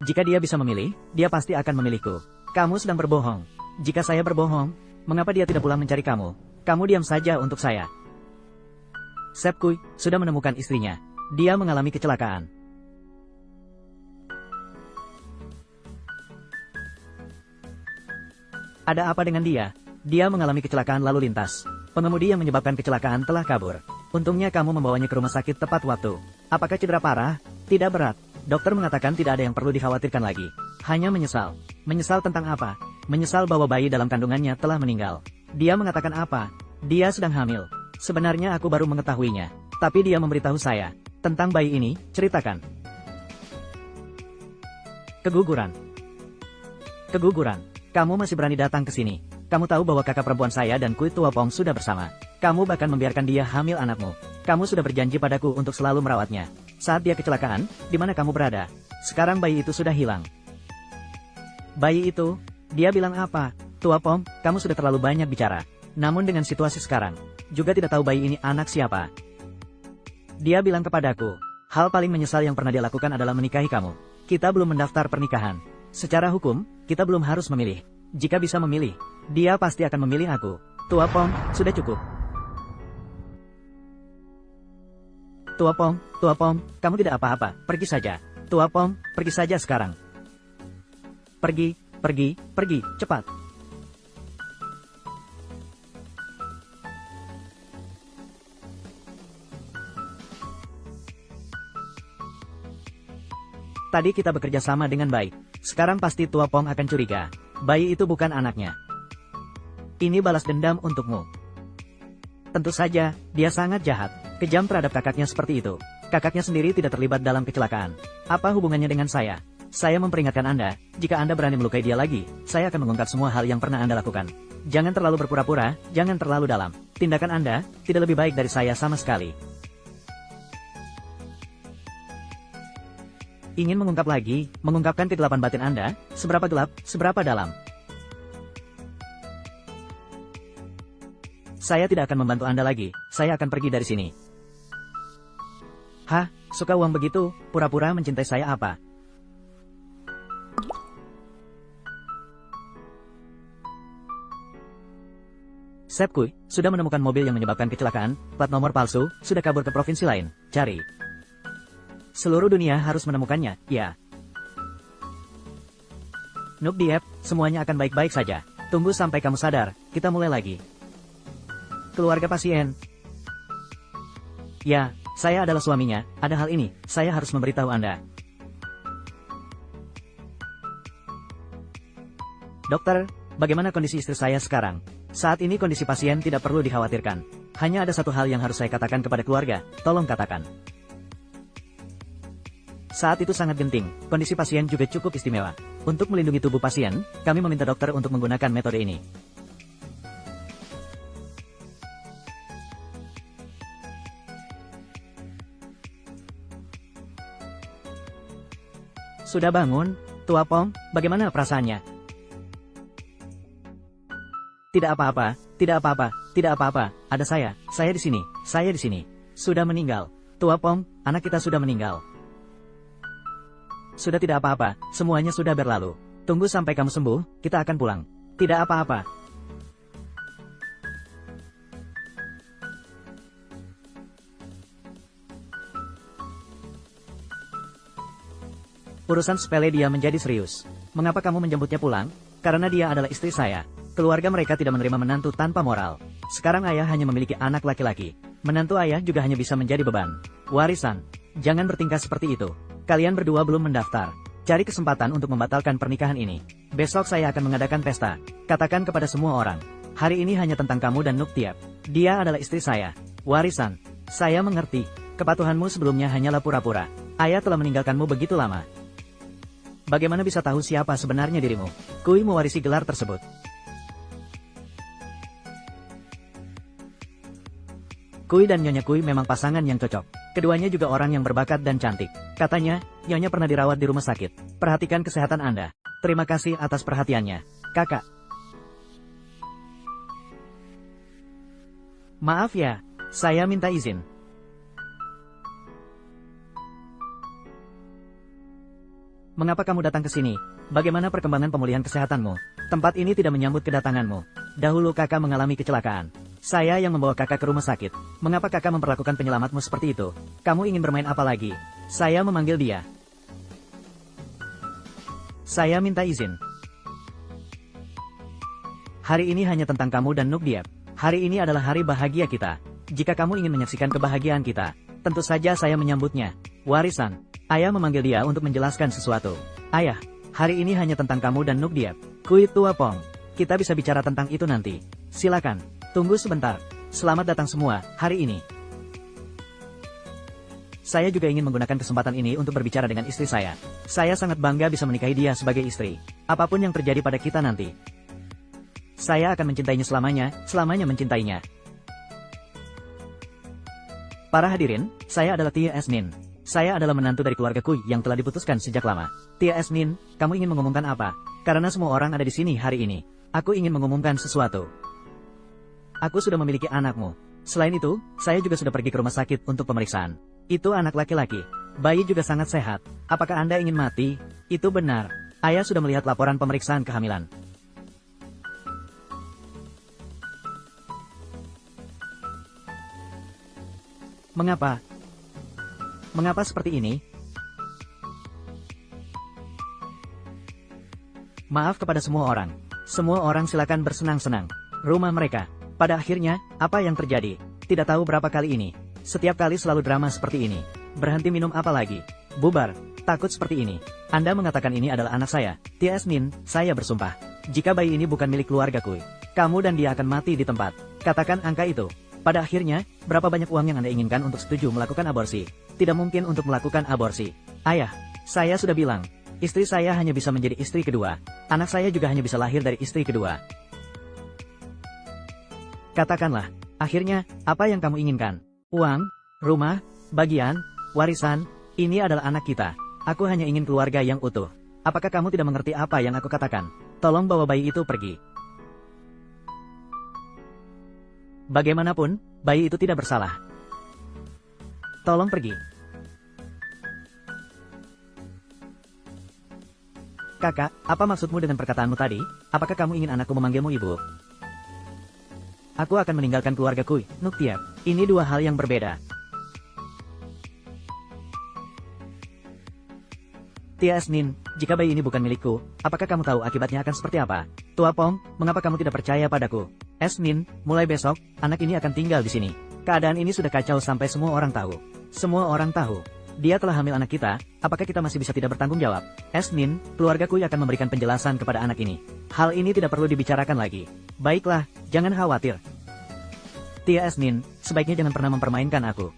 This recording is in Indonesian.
Jika dia bisa memilih, dia pasti akan memilihku. Kamu sedang berbohong. Jika saya berbohong, mengapa dia tidak pulang mencari kamu? Kamu diam saja untuk saya. Sep Kui sudah menemukan istrinya. Dia mengalami kecelakaan. Ada apa dengan dia? Dia mengalami kecelakaan lalu lintas. Pengemudi yang menyebabkan kecelakaan telah kabur. Untungnya kamu membawanya ke rumah sakit tepat waktu. Apakah cedera parah? Tidak berat. Dokter mengatakan tidak ada yang perlu dikhawatirkan lagi. Hanya menyesal. Menyesal tentang apa? Menyesal bahwa bayi dalam kandungannya telah meninggal. Dia mengatakan apa? Dia sedang hamil. Sebenarnya aku baru mengetahuinya. Tapi dia memberitahu saya. Tentang bayi ini, ceritakan. Keguguran. Keguguran. Kamu masih berani datang ke sini. Kamu tahu bahwa kakak perempuan saya dan Kui Tua Pong sudah bersama. Kamu bahkan membiarkan dia hamil anakmu. Kamu sudah berjanji padaku untuk selalu merawatnya. Saat dia kecelakaan, di mana kamu berada? Sekarang bayi itu sudah hilang. Bayi itu? Dia bilang apa? Tua Pong, kamu sudah terlalu banyak bicara. Namun dengan situasi sekarang, juga tidak tahu bayi ini anak siapa. Dia bilang kepadaku, hal paling menyesal yang pernah dia lakukan adalah menikahi kamu. Kita belum mendaftar pernikahan. Secara hukum, kita belum harus memilih. Jika bisa memilih, dia pasti akan memilih aku. Tua Pong, sudah cukup. Tua Pong, kamu tidak apa-apa, pergi saja. Tua Pong, pergi saja sekarang. Pergi, cepat. Tadi kita bekerja sama dengan baik. Sekarang pasti Tua Pong akan curiga. Bayi itu bukan anaknya. Ini balas dendam untukmu. Tentu saja, dia sangat jahat. Kejam terhadap kakaknya seperti itu. Kakaknya sendiri tidak terlibat dalam kecelakaan. Apa hubungannya dengan saya? Saya memperingatkan Anda, jika Anda berani melukai dia lagi, saya akan mengungkap semua hal yang pernah Anda lakukan. Jangan terlalu berpura-pura, jangan terlalu dalam. Tindakan Anda, tidak lebih baik dari saya sama sekali. Ingin mengungkap lagi, mengungkapkan kegelapan batin Anda, seberapa gelap, seberapa dalam. Saya tidak akan membantu Anda lagi, saya akan pergi dari sini. Hah, suka uang begitu, pura-pura mencintai saya apa? Sep Kui sudah menemukan mobil yang menyebabkan kecelakaan, plat nomor palsu, sudah kabur ke provinsi lain, cari. Seluruh dunia harus menemukannya, ya. Nuk Diep, semuanya akan baik-baik saja. Tunggu sampai kamu sadar, kita mulai lagi. Keluarga pasien. Ya, saya adalah suaminya, ada hal ini, saya harus memberitahu Anda. Dokter, bagaimana kondisi istri saya sekarang? Saat ini kondisi pasien tidak perlu dikhawatirkan. Hanya ada satu hal yang harus saya katakan kepada keluarga, tolong katakan. Saat itu sangat genting, kondisi pasien juga cukup istimewa. Untuk melindungi tubuh pasien, kami meminta dokter untuk menggunakan metode ini. Sudah bangun, Tua Pong, bagaimana perasaannya? Tidak apa-apa, tidak apa-apa, tidak apa-apa, ada saya di sini. Sudah meninggal. Tua Pong, anak kita sudah meninggal. Sudah tidak apa-apa, semuanya sudah berlalu. Tunggu sampai kamu sembuh, kita akan pulang. Tidak apa-apa. Urusan sepele dia menjadi serius. Mengapa kamu menjemputnya pulang? Karena dia adalah istri saya. Keluarga mereka tidak menerima menantu tanpa moral. Sekarang ayah hanya memiliki anak laki-laki. Menantu ayah juga hanya bisa menjadi beban. Warisan. Jangan bertingkah seperti itu. Kalian berdua belum mendaftar. Cari kesempatan untuk membatalkan pernikahan ini. Besok saya akan mengadakan pesta. Katakan kepada semua orang. Hari ini hanya tentang kamu dan Nuk Diep. Dia adalah istri saya. Warisan. Saya mengerti. Kepatuhanmu sebelumnya hanyalah pura-pura. Ayah telah meninggalkanmu begitu lama. Bagaimana bisa tahu siapa sebenarnya dirimu? Kui mewarisi gelar tersebut. Kui dan Nyonya Kui memang pasangan yang cocok. Keduanya juga orang yang berbakat dan cantik. Katanya, Nyonya pernah dirawat di rumah sakit. Perhatikan kesehatan Anda. Terima kasih atas perhatiannya, Kakak. Maaf ya, saya minta izin. 「Mengapa kamu datang ke sini? Bagaimana perkembangan pemulihan kesehatanmu? Tempat ini tidak menyambut kedatanganmu. Dahulu kakak mengalami kecelakaan. Saya yang membawa kakak ke rumah sakit. Mengapa kakak memperlakukan penyelamatmu seperti itu? Kamu ingin bermain apa lagi? Saya memanggil dia. Saya minta izin. Hari ini hanya tentang kamu dan Nukdiep. Hari ini adalah hari bahagia kita. Jika kamu ingin menyaksikan kebahagiaan kita, tentu saja saya menyambutnya. Warisan. Ayah memanggil dia untuk menjelaskan sesuatu. Ayah, hari ini hanya tentang kamu dan Nukdiep. Kui Tua Pong. Kita bisa bicara tentang itu nanti. Silakan. Tunggu sebentar. Selamat datang semua, hari ini. Saya juga ingin menggunakan kesempatan ini untuk berbicara dengan istri saya. Saya sangat bangga bisa menikahi dia sebagai istri. Apapun yang terjadi pada kita nanti, saya akan mencintainya selamanya mencintainya. Para hadirin, saya adalah Tia Esmin. Saya adalah menantu dari keluarga Kui yang telah diputuskan sejak lama. Tia Esmin, kamu ingin mengumumkan apa? Karena semua orang ada di sini hari ini. Aku ingin mengumumkan sesuatu. Aku sudah memiliki anakmu. Selain itu, saya juga sudah pergi ke rumah sakit untuk pemeriksaan. Itu anak laki-laki. Bayi juga sangat sehat. Apakah Anda ingin mati? Itu benar. Ayah sudah melihat laporan pemeriksaan kehamilan. Mengapa? Mengapa seperti ini? Maaf kepada semua orang. Semua orang silakan bersenang-senang. Rumah mereka. Pada akhirnya, apa yang terjadi? Tidak tahu berapa kali ini. Setiap kali selalu drama seperti ini. Berhenti minum apa lagi? Bubar. Takut seperti ini. Anda mengatakan ini adalah anak saya. Tia Esmin, saya bersumpah. Jika bayi ini bukan milik keluargaku, kamu dan dia akan mati di tempat. Katakan angka itu. Pada akhirnya, berapa banyak uang yang Anda inginkan untuk setuju melakukan aborsi? Tidak mungkin untuk melakukan aborsi. Ayah, saya sudah bilang, istri saya hanya bisa menjadi istri kedua. Anak saya juga hanya bisa lahir dari istri kedua. Katakanlah, akhirnya, apa yang kamu inginkan? Uang, rumah, bagian, warisan, ini adalah anak kita. Aku hanya ingin keluarga yang utuh. Apakah kamu tidak mengerti apa yang aku katakan? Tolong bawa bayi itu pergi. Bagaimanapun, bayi itu tidak bersalah. Tolong pergi. Kakak, apa maksudmu dengan perkataanmu tadi? Apakah kamu ingin anakku memanggilmu ibu? Aku akan meninggalkan keluargaku, Nukdiep. Ini dua hal yang berbeda. Tia Esmin, jika bayi ini bukan milikku, apakah kamu tahu akibatnya akan seperti apa? Tua Pong, mengapa kamu tidak percaya padaku? Esmin, mulai besok, anak ini akan tinggal di sini. Keadaan ini sudah kacau sampai semua orang tahu. Semua orang tahu. Dia telah hamil anak kita, apakah kita masih bisa tidak bertanggung jawab? Esmin, keluargaku akan memberikan penjelasan kepada anak ini. Hal ini tidak perlu dibicarakan lagi. Baiklah, jangan khawatir. Tia Esmin, sebaiknya jangan pernah mempermainkan aku.